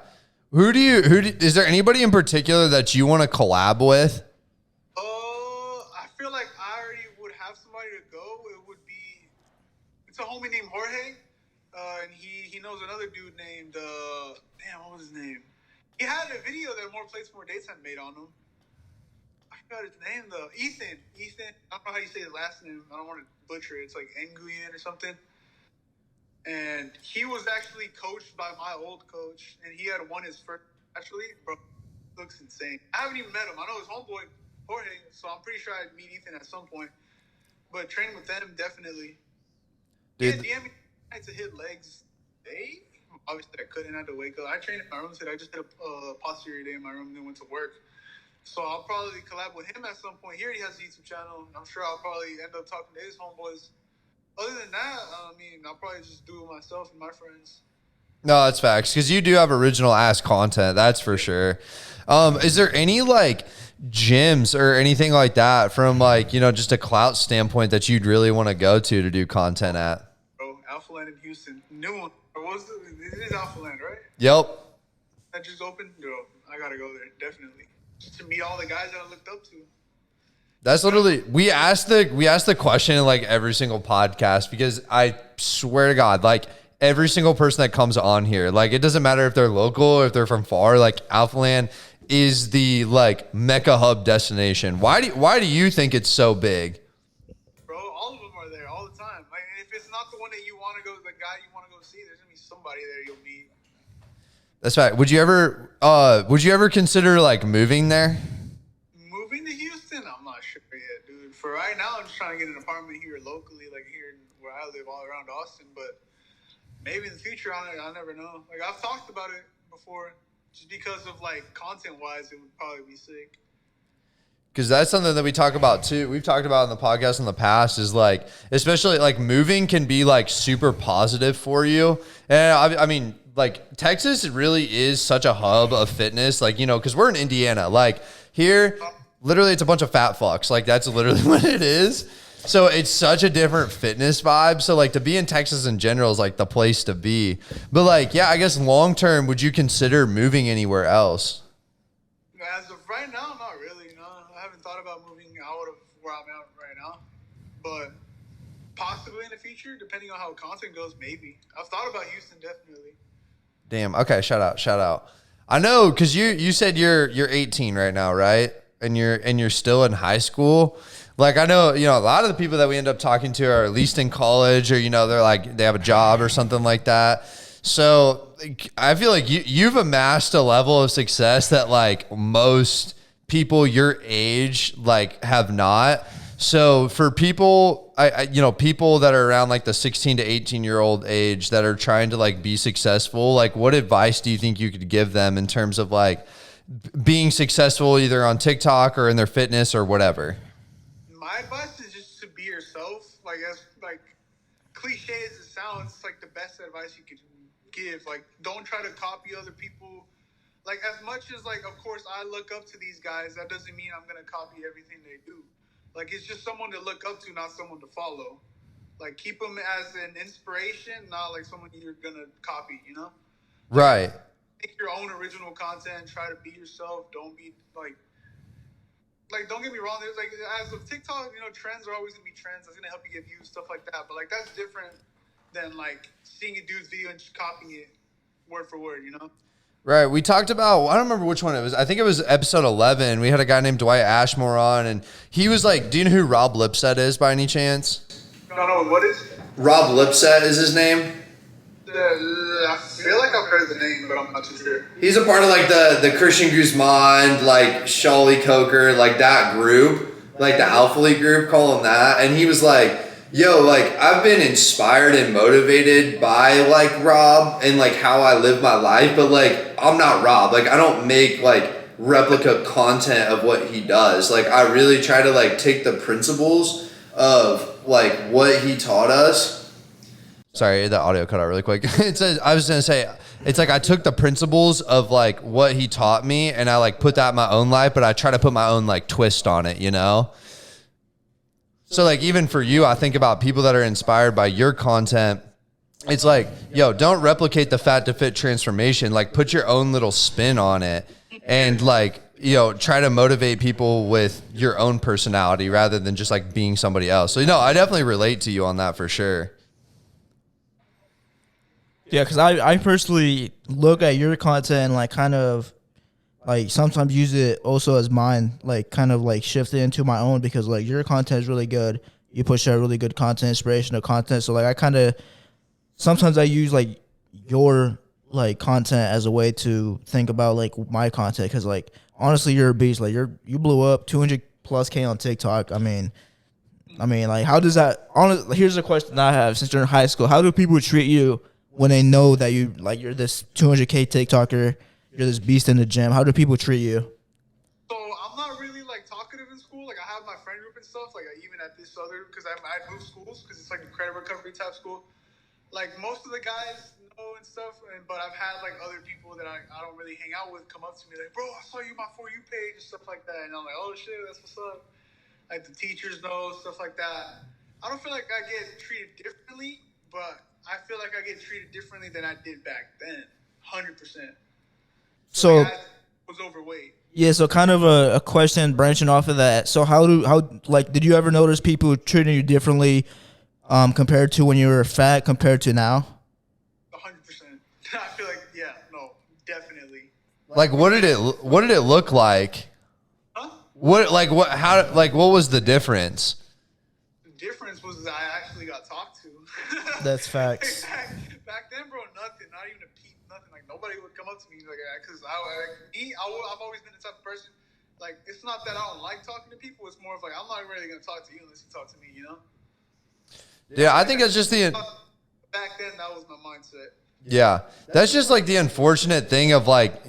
Is there anybody in particular that you want to collab with? I feel like I already would have somebody to go. It would be, it's a homie named Jorge, and he knows another dude named, what was his name? He had a video that More Plates, More Dates had made on him. I forgot his name though. Ethan. I don't know how you say his last name. I don't want to butcher it. It's like Nguyen or something. And he was actually coached by my old coach, and he had won his first. Actually, bro, looks insane. I haven't even met him. I know his homeboy Jorge, so I'm pretty sure I'd meet Ethan at some point. But training with them, definitely. Dude. Yeah, DM me to hit legs day. Obviously, I couldn't. I had to wake up. I trained in my room today. I just did a posterior day in my room and then went to work. So I'll probably collab with him at some point. He already has a YouTube channel. I'm sure I'll probably end up talking to his homeboys. Other than that, I mean, I'll probably just do it myself and my friends. No, that's facts. Because you do have original ass content. That's for sure. Is there any like gyms or anything like that from like, you know, just a clout standpoint that you'd really want to go to do content at? Bro, Alpha Land in Houston. New one. Or what was it? It is Alpha Land, right? Yep. That just opened? Bro, I got to go there. Definitely. Just to meet all the guys that I looked up to. That's literally we asked the question in like every single podcast because I swear to God, like every single person that comes on here, like it doesn't matter if they're local or if they're from far, like Alphaland is the like Mecca hub destination. Why do you think it's so big? Bro, all of them are there all the time. Like if it's not the one that you want to go, the guy you want to go see, there's gonna be somebody there you'll meet. That's right. Would you ever consider like moving there? Moving to Houston? I'm not sure yet, dude. For right now, I'm just trying to get an apartment here locally, like here where I live, all around Austin. But maybe in the future, I'll never know. Like I've talked about it before, just because of like content-wise, it would probably be sick. Because that's something that we talk about too. We've talked about in the podcast in the past is like, especially like moving can be like super positive for you. And I mean, like Texas really is such a hub of fitness. Like, you know, because we're in Indiana, like here, literally it's a bunch of fat fucks. Like that's literally what it is. So it's such a different fitness vibe. So like to be in Texas in general is like the place to be. But like, yeah, I guess long term, would you consider moving anywhere else? As of right now, not really. No, I haven't thought about moving out of where I'm at right now. But possibly in the future, depending on how content goes, maybe. I've thought about Houston, definitely. Damn. Okay. Shout out. I know. Cause you said you're 18 right now, right? And you're still in high school. Like I know, you know, a lot of the people that we end up talking to are at least in college or, you know, they're like, they have a job or something like that. So I feel like you've amassed a level of success that like most people your age, like have not. So for people, you know, people that are around like the 16 to 18-year-old age that are trying to like be successful, like what advice do you think you could give them in terms of like being successful either on TikTok or in their fitness or whatever? My advice is just to be yourself. Like as like cliche as it sounds, it's like the best advice you could give. Like don't try to copy other people. Like as much as like of course I look up to these guys, that doesn't mean I'm gonna copy everything they do. Like it's just someone to look up to, not someone to follow. Like keep them as an inspiration, not like someone you're gonna copy. You know? Right. Make your own original content. Try to be yourself. Don't be like don't get me wrong. There's like as of TikTok, you know, trends are always gonna be trends. That's gonna help you get views, stuff like that. But like that's different than like seeing a dude's video and just copying it word for word. You know? Right. We talked about, I don't remember which one it was. I think it was episode 11. We had a guy named Dwight Ashmore on, and he was like, do you know who Rob Lipset is by any chance? No, what is it? Rob Lipset is his name. I feel like I've heard the name, but I'm not too sure. He's a part of like the Christian Guzman, like Shawley Coker, like that group, like the Alpha League group, call him that. And he was like, yo, like I've been inspired and motivated by like Rob and like how I live my life, but like I'm not Rob. Like I don't make like replica content of what he does. Like I really try to like take the principles of like what he taught us. Sorry, the audio cut out really quick. It says, I was going to say, it's like I took the principles of like what he taught me and I like put that in my own life, but I try to put my own like twist on it, you know? So like even for you, I think about people that are inspired by your content. It's like, yo, don't replicate the fat to fit transformation. Like put your own little spin on it and like, you know, try to motivate people with your own personality rather than just like being somebody else. So, you know, I definitely relate to you on that for sure. Yeah, because I personally look at your content and like kind of like sometimes use it also as mine, like kind of like shift it into my own because like your content is really good. You push out really good content, inspirational content. So like I kind of sometimes I use like your like content as a way to think about like my content because like honestly you're a beast. Like you blew up 200 plus K on TikTok. I mean, like, how does that? Here's a question I have. Since you're in high school, how do people treat you when they know that you're this 200K TikToker, you're this beast in the gym? How do people treat you? So I'm not really like talkative in school. Like I have my friend group and stuff. Like even at this other, because I moved schools because it's like a credit recovery type school. Like most of the guys know and stuff, but I've had like other people that I don't really hang out with come up to me like, bro, I saw you on my For You page and stuff like that, and I'm like, oh shit, that's what's up. Like the teachers know stuff like that. I don't feel like I get treated differently, but I feel like I get treated differently than I did back then, 100%. So like, I was overweight. Yeah, so kind of a question branching off of that. So how did you ever notice people treating you differently compared to when you were fat compared to now? 100%. I feel like definitely. Like what did it look like? Huh? What was the difference? The difference was I actually got talked to. That's facts. Back then, bro, nothing. Not even a peep, nothing. Like nobody would come up to me like that because I've always been the type of person. Like it's not that I don't like talking to people. It's more of like I'm not really gonna talk to you unless you talk to me. You know? Yeah, I think that's just the. Back then, that was my mindset. Yeah, that's just like the unfortunate thing of like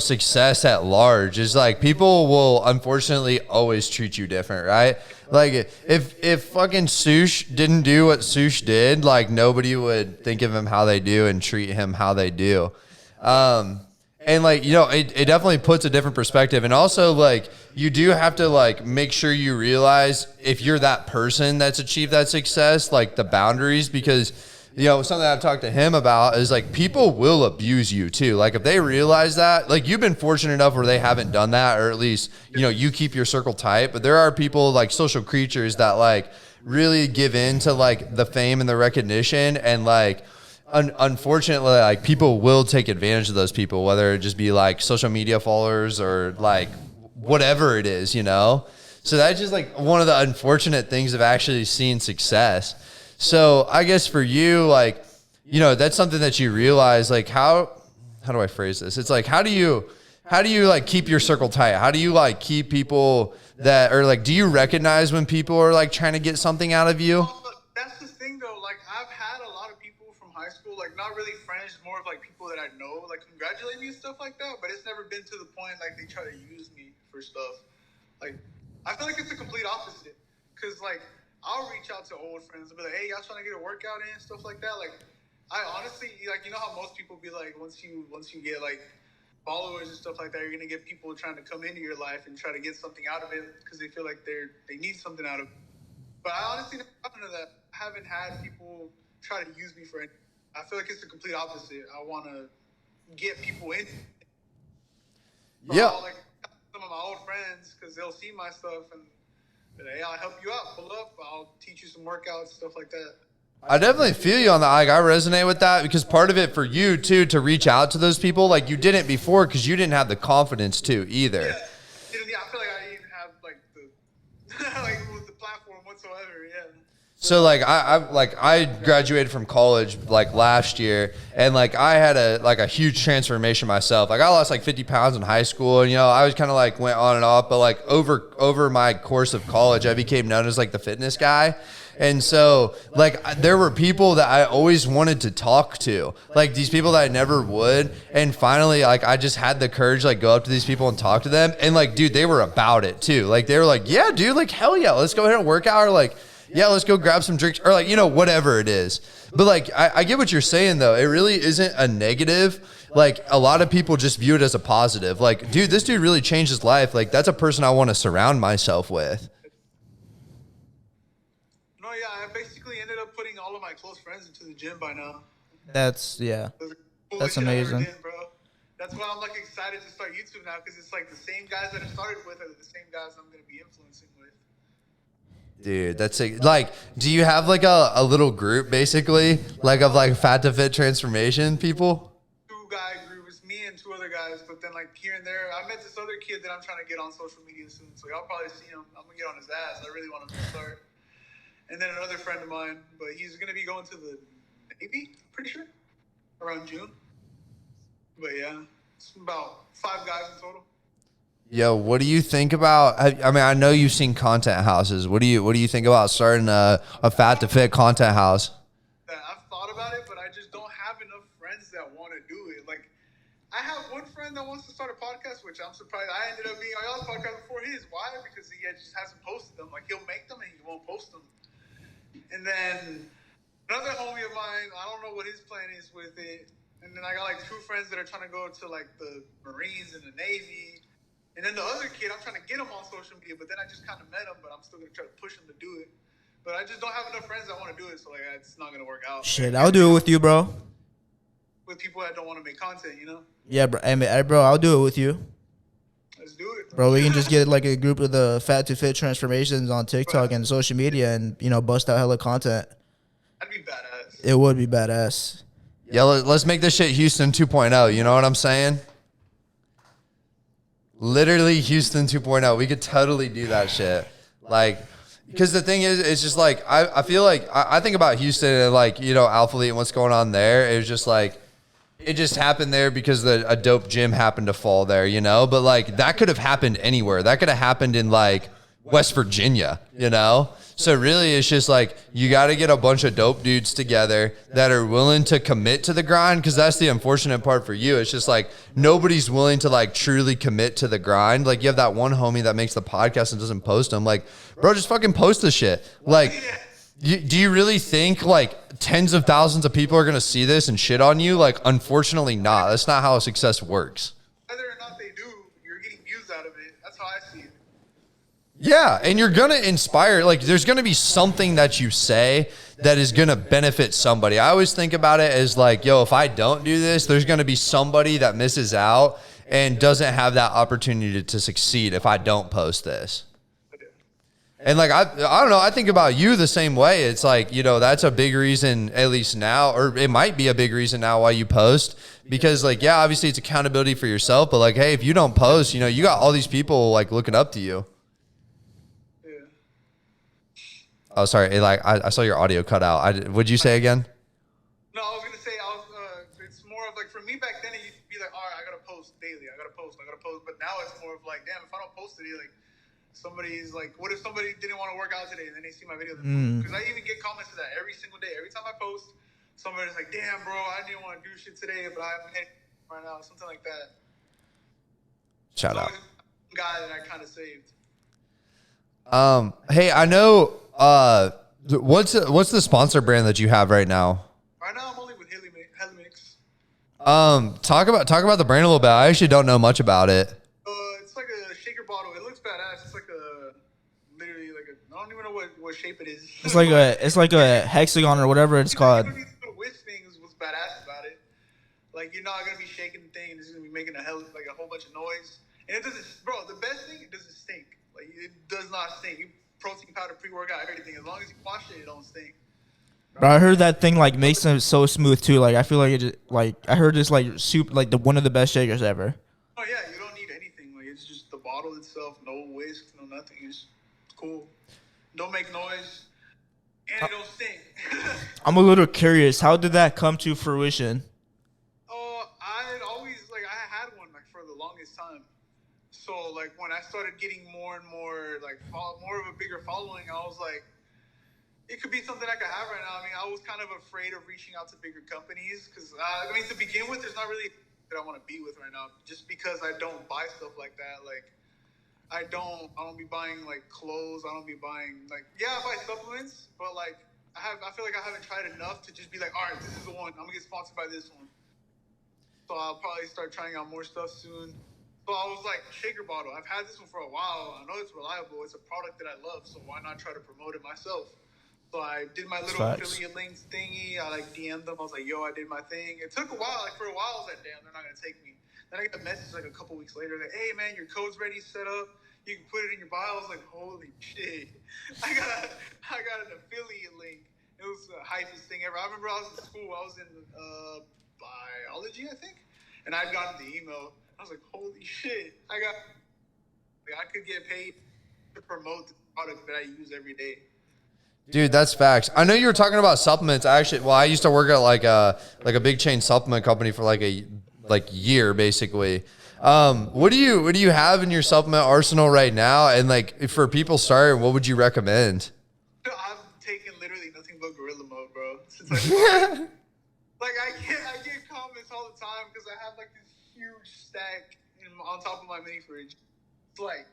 success at large is like people will unfortunately always treat you different, right? Like if fucking Sush didn't do what Sush did, like nobody would think of him how they do and treat him how they do. And like, it definitely puts a different perspective. And also like you do have to like make sure you realize if you're that person that's achieved that success, like the boundaries, because something that I've talked to him about is like people will abuse you too. Like if they realize that, like you've been fortunate enough where they haven't done that, or at least, you keep your circle tight. But there are people like social creatures that like really give in to like the fame and the recognition. And like, unfortunately, like people will take advantage of those people, whether it just be like social media followers or like whatever it is, So that's just like one of the unfortunate things of actually seeing success. So I guess for you, like, that's something that you realize, like, how do I phrase this? It's like, how do you like keep your circle tight? How do you like keep people that, or like, do you recognize when people are like trying to get something out of you? That's the thing though. Like I've had a lot of people from high school, like not really friends, more of like people that I know, like congratulate me and stuff like that. But it's never been to the point like they try to use me for stuff. Like I feel like it's the complete opposite. Cause like I'll reach out to old friends and be like, hey, y'all trying to get a workout in, stuff like that. Like, I honestly, like, how most people be like, once you get, like, followers and stuff like that, you're going to get people trying to come into your life and try to get something out of it because they feel like they need something out of it. But I honestly haven't had people try to use me for anything. I feel like it's the complete opposite. I want to get people in. Yeah. Like, some of my old friends, because they'll see my stuff and hey, I'll help you out. Pull up. I'll teach you some workouts, stuff like that. I definitely feel you on that. Like I resonate with that because part of it for you too, to reach out to those people, like you didn't before because you didn't have the confidence to either. Yeah, I feel like I didn't have like the platform whatsoever. Yeah. So like I graduated from college like last year, and like I had a huge transformation myself. Like I lost like 50 pounds in high school, and I was kind of like went on and off, but like over my course of college, I became known as like the fitness guy. And so like there were people that I always wanted to talk to, like these people that I never would. And finally, like I just had the courage to like go up to these people and talk to them. And like, dude, they were about it too. Like they were like, yeah, dude, like hell yeah, let's go ahead and work out, or like, yeah, let's go grab some drinks, or like, whatever it is. But like, I get what you're saying though. It really isn't a negative. Like a lot of people just view it as a positive. Like, dude, this dude really changed his life. Like that's a person I want to surround myself with. No, yeah, I basically ended up putting all of my close friends into the gym by now. That's amazing. Did, bro. That's why I'm like excited to start YouTube now, because it's like the same guys that I started with are the same guys I'm going to be influencing with. Dude, that's like, do you have like a little group basically, like of like fat to fit transformation people? 2 guy groups, me and 2 other other guys, but then like here and there, I met this other kid that I'm trying to get on social media soon. So y'all probably see him. I'm gonna get on his ass. I really want him to start. And then another friend of mine, but he's gonna be going to the Navy, I'm pretty sure, around June. But yeah, it's about 5 guys in total. Yo, what do you think about? I mean, I know you've seen content houses. What do you think about starting a fat to fit content house? I've thought about it, but I just don't have enough friends that want to do it. Like, I have one friend that wants to start a podcast, which I'm surprised. I ended up being on y'all's podcast before his. Why? Because he just hasn't posted them. Like, he'll make them and he won't post them. And then another homie of mine, I don't know what his plan is with it. And then I got like 2 friends that are trying to go to like the Marines and the Navy. And then the other kid, I'm trying to get him on social media, but then I just kind of met him, but I'm still going to try to push him to do it. But I just don't have enough friends that want to do it, so like it's not going to work out. Shit, I'll do it with you, bro. With people that don't want to make content, you know? Yeah, bro. Hey, bro, I'll do it with you. Let's do it. Bro, we can just get like a group of the fat to fit transformations on TikTok and social media and, you know, bust out hella content. That'd be badass. It would be badass. Yeah, let's make this shit Houston 2.0. You know what I'm saying? Literally Houston 2.0. We could totally do that shit. Like, because the thing is, it's just like, I feel like, I think about Houston and like, you know, Alpha Elite and what's going on there. It was just like, it just happened there because a dope gym happened to fall there, you know? But like, that could have happened anywhere. That could have happened in like West Virginia, you know? So really, it's just like, you got to get a bunch of dope dudes together that are willing to commit to the grind, because that's the unfortunate part for you. It's just like, nobody's willing to like truly commit to the grind. Like, you have that one homie that makes the podcast and doesn't post them. Like, bro, just fucking post the shit. Like, do you really think like tens of thousands of people are going to see this and shit on you? Like, unfortunately not. That's not how success works. Whether or not they do, you're getting views out of it. That's how I see it. Yeah, and you're going to inspire, like, there's going to be something that you say that is going to benefit somebody. I always think about it as like, yo, if I don't do this, there's going to be somebody that misses out and doesn't have that opportunity to succeed if I don't post this. And like, I don't know, I think about you the same way. It's like, you know, that's a big reason, at least now, or it might be a big reason now why you post, because like, yeah, obviously it's accountability for yourself, but like, hey, if you don't post, you know, you got all these people like looking up to you. Oh, sorry. Like, I saw your audio cut out. What'd you say again? No, I was gonna say it's more of like, for me back then it used to be like, all right, I gotta post daily. I gotta post. But now it's more of like, damn, if I don't post today, like somebody's like, what if somebody didn't want to work out today and then they see my video? Because I even get comments to that every single day. Every time I post, somebody's like, damn, bro, I didn't want to do shit today, but I'm heading right now, something like that. Shout out. Guy that I kind of saved. Hey, I know. What's the sponsor brand that you have right now? Right now, I'm only with Helimix. Talk about the brand a little bit. I actually don't know much about it. It's like a shaker bottle. It looks badass. It's like literally like I don't even know what shape it is. It's like a hexagon or whatever it's called. These little whisk things was badass about it. Like, you're not gonna be shaking the thing. It's gonna be making a whole bunch of noise. And it doesn't, bro. The best thing, it doesn't stink. Like, it does not stink. You protein powder, pre-workout, everything. As long as you wash it, it don't stink. Bro, I heard that thing like makes them so smooth too. Like, I feel like it just, like, I heard it's like super, like one of the best shakers ever. Oh yeah, you don't need anything. Like, it's just the bottle itself, no whisk, no nothing. It's cool. Don't make noise, and it don't stink. I'm a little curious. How did that come to fruition? I had one like for the longest time. So like when I started getting more and more like more of a bigger following, I was like, it could be something I could have right now. I mean, I was kind of afraid of reaching out to bigger companies because I mean, to begin with, there's not really that I want to be with right now, just because I don't buy stuff like that. Like, I don't be buying like clothes. I don't be buying like, yeah, I buy supplements, but like I feel like I haven't tried enough to just be like, all right, this is the one. I'm gonna get sponsored by this one. So I'll probably start trying out more stuff soon. So I was like, shaker bottle. I've had this one for a while. I know it's reliable. It's a product that I love. So why not try to promote it myself? So I did my little affiliate links thingy. I like DM'd them. I was like, yo, I did my thing. It took a while. Like for a while, I was like, damn, they're not gonna take me. Then I got a message like a couple weeks later, like, hey man, your code's ready, set up. You can put it in your bio. I was like, holy shit. I got an affiliate link. It was the hypest thing ever. I remember I was in school. I was in biology, I think. and I'd gotten the email. I was like, holy shit! I could get paid to promote the product that I use every day. Dude, that's facts. I know you were talking about supplements. I used to work at like a big chain supplement company for like a year basically. What do you have in your supplement arsenal right now? And like for people starting, what would you recommend? I've taken literally nothing but gorilla mode, bro. Since like I get comments all the time because I have like this huge stack on top of my mini fridge. It's like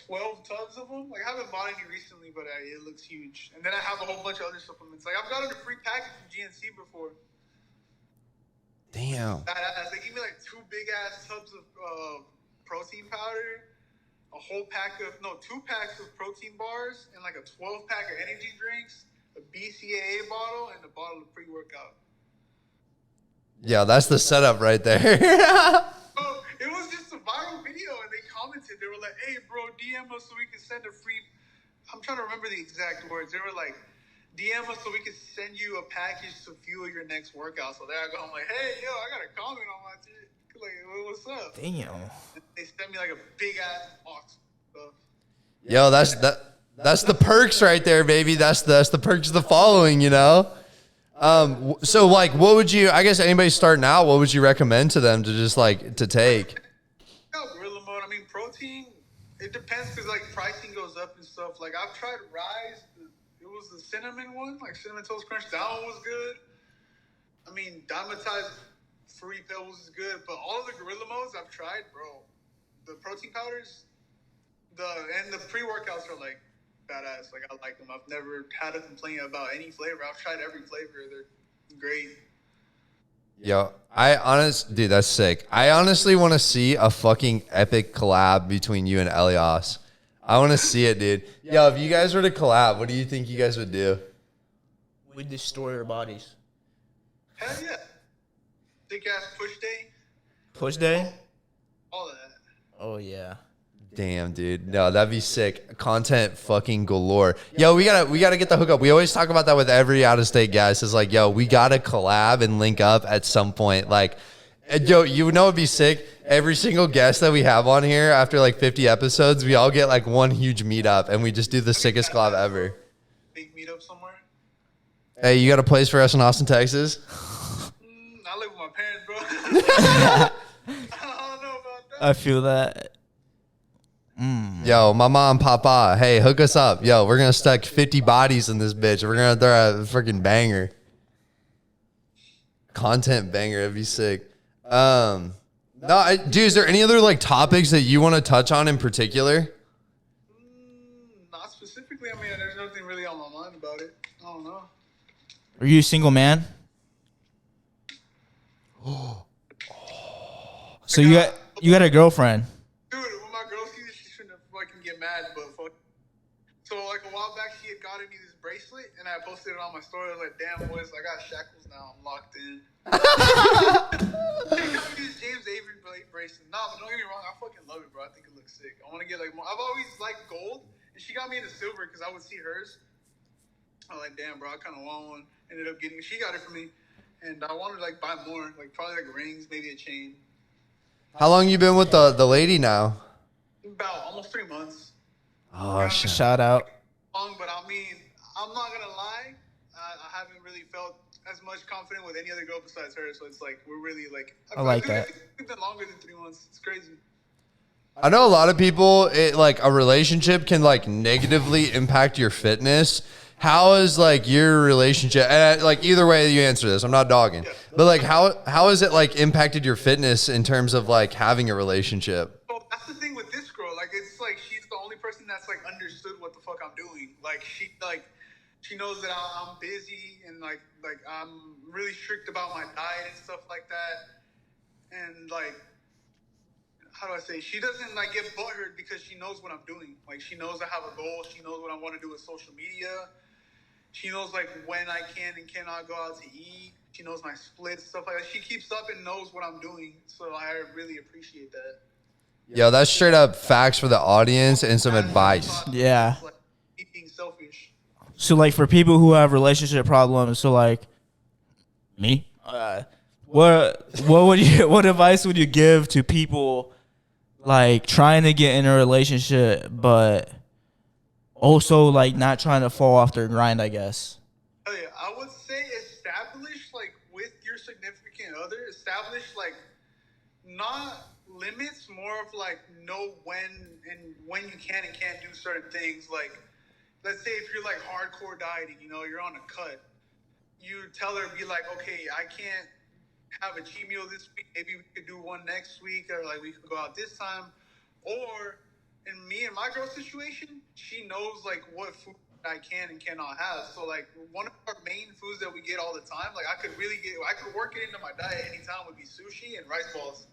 12 tubs of them. Like I haven't bought any recently, but it looks huge. And then I have a whole bunch of other supplements. Like I've gotten a free package from GNC before. Damn. They give me like 2 big ass tubs of protein powder, two packs of protein bars, and like a 12-pack of energy drinks, a BCAA bottle, and a bottle of pre-workout. Yeah, that's the setup right there. Oh, it was just a viral video, and they commented. They were like, "Hey, bro, DM us so we can send a free." I'm trying to remember the exact words. They were like, "DM us so we can send you a package to fuel your next workout." So there I go. I'm like, "Hey, yo, I got a comment on my shit. Like, what's up?" Damn. They sent me like a big ass box of stuff. Yo, that's the perks right there, baby. That's the perks of the following, you know? So like, what would you, I guess anybody starting out, what would you recommend to them to just like, to take? Gorilla mode. I mean, protein, it depends because like pricing goes up and stuff. Like I've tried Rise. It was the cinnamon one, like Cinnamon Toast Crunch. That one was good. I mean, Dimetized Free Pebbles is good, but all of the gorilla modes I've tried, bro. The protein powders, and the pre-workouts are like badass. Like I like them. I've never had a complaint about any flavor. I've tried every flavor. They're great. Yo, dude, that's sick. I honestly want to see a fucking epic collab between you and Eliaz. I want to see it, dude. Yo, if you guys were to collab, what do you think you guys would do? We'd destroy our bodies. Hell yeah. Thick ass push day. Push day? All of that. Oh, yeah. Damn, dude. No, that'd be sick. Content fucking galore. Yo, we gotta get the hookup. We always talk about that with every out-of-state guest. It's like, yo, we gotta collab and link up at some point. Like, yo, you know it'd be sick? Every single guest that we have on here after like 50 episodes, we all get like one huge meetup and we just do the sickest collab ever. Big meetup somewhere? Hey, you got a place for us in Austin, Texas? I live with my parents, bro. I don't know about that. I feel that. Yo, mama and papa, hey, hook us up. Yo, we're gonna stack 50 bodies in this bitch. We're gonna throw a freaking banger. Content banger, it'd be sick. Dude, is there any other like topics that you want to touch on in particular? Not specifically. I mean, there's nothing really on my mind about it. I don't know. Are you a single man? So you got a girlfriend? Dude, when my girl sees it, she's gonna fucking get mad, but fuck. So like a while back, she had gotten me this bracelet, and I posted it on my story. I was like, "Damn, boys, I got shackles now. I'm locked in." She got me this James Avery bracelet. Nah, but don't get me wrong, I fucking love it, bro. I think it looks sick. I want to get like more. I've always liked gold, and she got me into silver because I would see hers. I was like, "Damn, bro, I kind of want one." Ended up getting. She got it for me, and I wanted to like buy more, like probably like rings, maybe a chain. How long you been with the lady now? About almost 3 months. Oh, Shout out. But I mean, I'm not gonna lie. I haven't really felt as much confident with any other girl besides her. So it's like we're really like. I like that. It's been longer than 3 months. It's crazy. I know a lot of people, like a relationship can like negatively impact your fitness. How is like your relationship? And like either way you answer this, I'm not dogging, but like how has it like impacted your fitness in terms of like having a relationship? So that's the thing with this girl. Like it's like she's the only person that's like understood what the fuck I'm doing. Like she knows that I'm busy and like I'm really strict about my diet and stuff like that. And like, how do I say? She doesn't like get butthurt because she knows what I'm doing. Like she knows I have a goal. She knows what I want to do with social media. She knows like when I can and cannot go out to eat. She knows my splits, stuff like that. She keeps up and knows what I'm doing. So I really appreciate that. Yo, that's straight up facts for the audience and some advice. Yeah. Like being selfish. So like for people who have relationship problems, so like me, what advice would you give to people like trying to get in a relationship but also like not trying to fall off their grind, I guess? Oh, yeah, I would say establish like with your significant other, establish like not limits, more of like know when you can and can't do certain things. Like, let's say if you're like hardcore dieting, you're on a cut, you tell her, be like, okay, I can't have a cheat meal this week. Maybe we could do one next week, or like we could go out this time. Or in me and my girl situation, she knows like what food I can and cannot have. So like one of our main foods that we get all the time, like I could work it into my diet anytime, would be sushi and rice balls,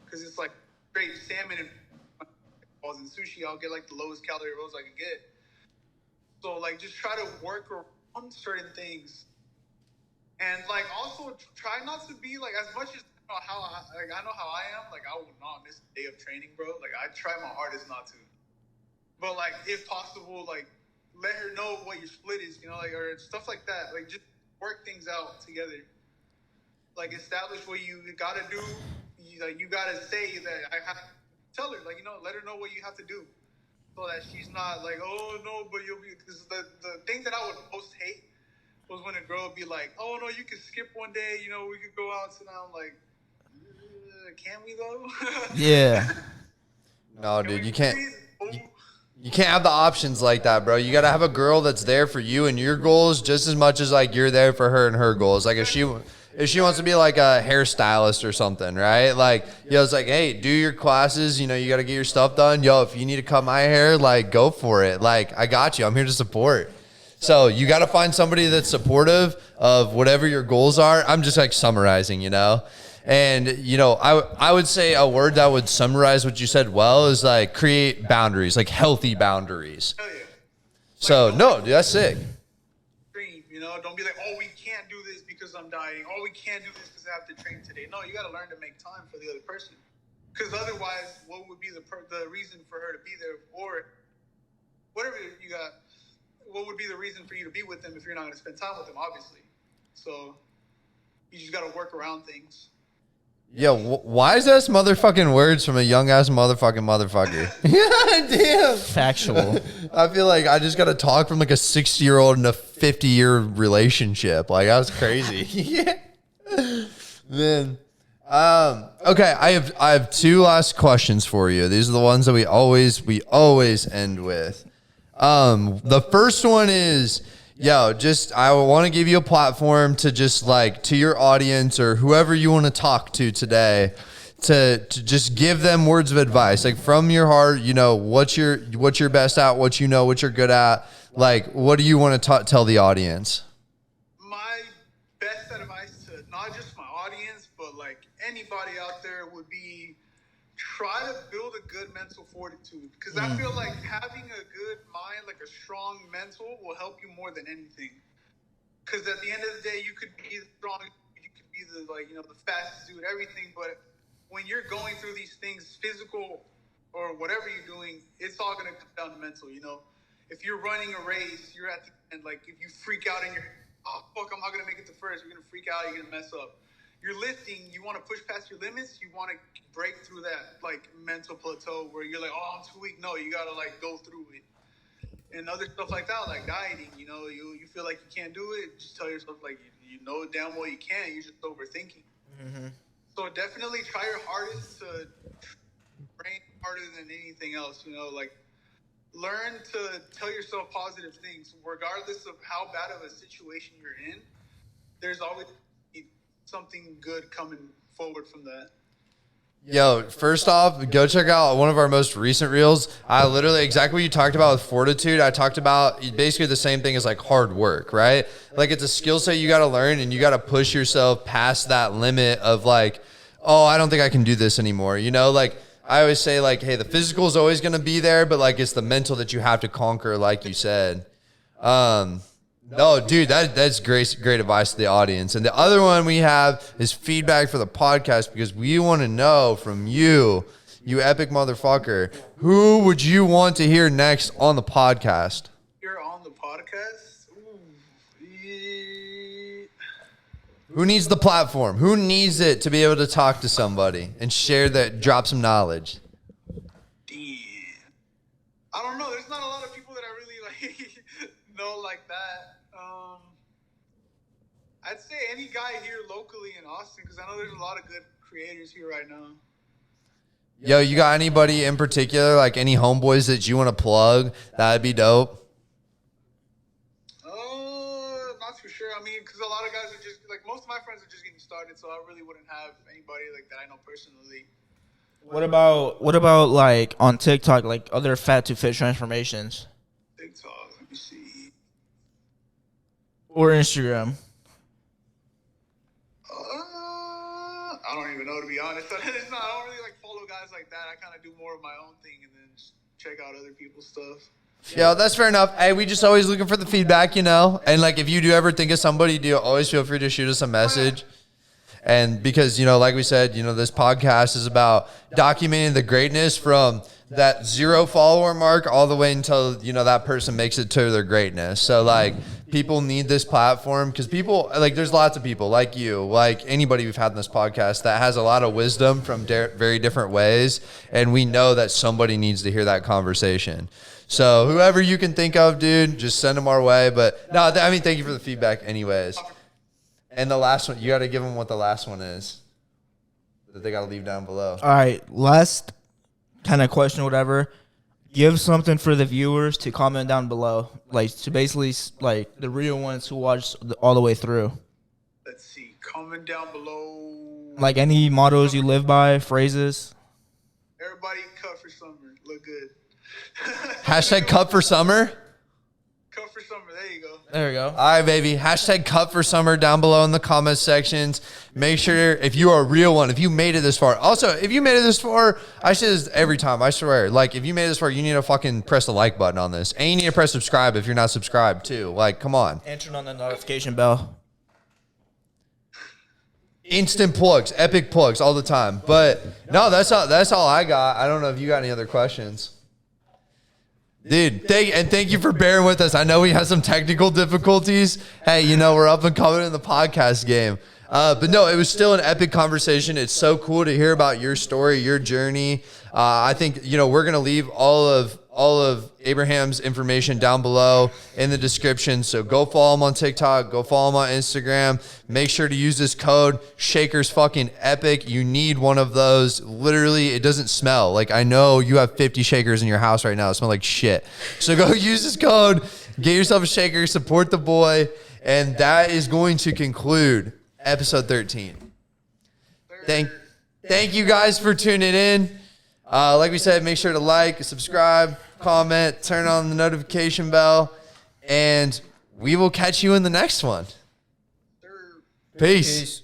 because it's like straight salmon and balls. And sushi, I'll get like the lowest calorie rolls I could get. So like just try to work around certain things, and like also try not to be like, as much as I know how I am, like I will not miss a day of training, bro. Like I try my hardest not to, but like if possible, like let her know what your split is, like, or stuff like that. Like just work things out together. Like establish what you gotta do. You gotta say that I have to tell her, like, let her know what you have to do, so that she's not like, oh no, but you'll be. Because the thing that I would most hate was when a girl would be like, oh no, you can skip one day, we could go out. So now I'm like, can we though? Yeah. No, dude, you can't. You can't have the options like that, bro. You got to have a girl that's there for you and your goals just as much as like you're there for her and her goals. Like if she wants to be like a hairstylist or something, right? Like, it's like, hey, do your classes. You got to get your stuff done. Yo, if you need to cut my hair, like, go for it. Like, I got you. I'm here to support. So you got to find somebody that's supportive of whatever your goals are. I'm just like summarizing, And, I would say a word that would summarize what you said well is like create boundaries, like healthy boundaries. Hell yeah. So, no, dude, that's sick. Don't be like, oh, we can't do this because I'm dying. Oh, we can't do this because I have to train today. No, you got to learn to make time for the other person. Because otherwise, what would be the reason for her to be there? Or whatever you got, what would be the reason for you to be with them if you're not going to spend time with them, obviously? So you just got to work around things. Yo, wise ass motherfucking words from a young ass motherfucker. Yeah, damn. Factual. I feel like I just got to talk from like a 60-year-old in a 50-year relationship. Like, that was crazy. Yeah. Man. Okay, I have two last questions for you. These are the ones that we always end with. The first one is, I want to give you a platform to just like to your audience or whoever you want to talk to today to just give them words of advice, like from your heart, what you're best at, what what you're good at. Like, what do you want to tell the audience? My best advice to not just my audience, but like anybody out there would be try to build a good mental fortitude, because I feel like having a good mind, like a strong mental, will help you more than anything. Because at the end of the day, you could be the strongest, you could be the the fastest dude, everything, but when you're going through these things, physical or whatever you're doing, it's all gonna come down to mental. If you're running a race, you're at the end, like if you freak out and you're, oh fuck, I'm not gonna make it to first, you're gonna freak out, you're gonna mess up. You're lifting, you want to push past your limits, you want to break through that like mental plateau where you're like, oh, I'm too weak. No, you gotta like go through it. And other stuff like that, like dieting, you feel like you can't do it, just tell yourself like you know damn well you can, you're just overthinking. Mm-hmm. So definitely try your hardest to train harder than anything else, like learn to tell yourself positive things regardless of how bad of a situation you're in. There's always something good coming forward from that. Yo, first off, go check out one of our most recent reels. I literally, exactly what you talked about with fortitude, I talked about basically the same thing as like hard work, right? Like it's a skill set you got to learn and you got to push yourself past that limit of like, oh, I don't think I can do this anymore. Like I always say like, hey, the physical is always going to be there, but like it's the mental that you have to conquer, like you said. No, dude, that's great advice to the audience. And the other one we have is feedback for the podcast, because we want to know from you, you epic motherfucker, who would you want to hear next on the podcast? You're on the podcast? Who needs the platform? Who needs it to be able to talk to somebody and share that, drop some knowledge? I don't know. There's not a lot of people that I really like know like that. I'd say any guy here locally in Austin, because I know there's a lot of good creators here right now. Yo, you got anybody in particular, like any homeboys that you want to plug? That'd be dope. Not too sure. I mean, because a lot of guys are just like, most of my friends are just getting started, so I really wouldn't have anybody like that I know personally. What about like on TikTok, like other fat to fit transformations? TikTok, let me see. Or Instagram. I don't even know, to be honest. I don't really like follow guys like that. I kind of do more of my own thing and then just check out other people's stuff. Yo, that's fair enough. Hey, we just always looking for the feedback, you know? And like, if you do ever think of somebody, always feel free to shoot us a message. And because, you know, like we said, you know, this podcast is about documenting the greatness from that 0 follower mark all the way until, you know, that person makes it to their greatness. So like, people need this platform because people, like, there's lots of people like you, like anybody we've had in this podcast that has a lot of wisdom from very different ways. And we know that somebody needs to hear that conversation. So whoever you can think of, dude, just send them our way. But no, I mean, thank you for the feedback anyways. And the last one, you got to give them what the last one is that they got to leave down below. All right, last kind of question, whatever. Give something for the viewers to comment down below, like to basically like the real ones who watch all the way through. Let's see, comment down below. Like any mottos you live by, phrases. Everybody cut for summer. Look good. Hashtag cut for summer. Cut for summer. There you go. There we go. All right, baby. Hashtag cut for summer down below in the comment sections. Make sure if you are a real one, if you made it this far. Also, if you made it this far, I say this every time. I swear. Like, if you made it this far, you need to fucking press the like button on this. And you need to press subscribe if you're not subscribed too. Like, come on. And turn on the notification bell. Instant plugs, epic plugs all the time. But no, that's all I got. I don't know if you got any other questions. Dude, thank you for bearing with us. I know we had some technical difficulties. Hey, you know, we're up and coming in the podcast game. But no, it was still an epic conversation. It's so cool to hear about your story, your journey. I think, you know, we're going to leave all of Abraham's information down below in the description. So go follow him on TikTok, go follow him on Instagram. Make sure to use this code. Shaker's fucking epic. You need one of those. Literally, it doesn't smell. Like, I know you have 50 shakers in your house right now. It smells like shit. So go use this code. Get yourself a shaker. Support the boy. And that is going to conclude episode 13. Thank you guys for tuning in. Like we said, make sure to like, subscribe, comment, turn on the notification bell, and we will catch you in the next one. Peace.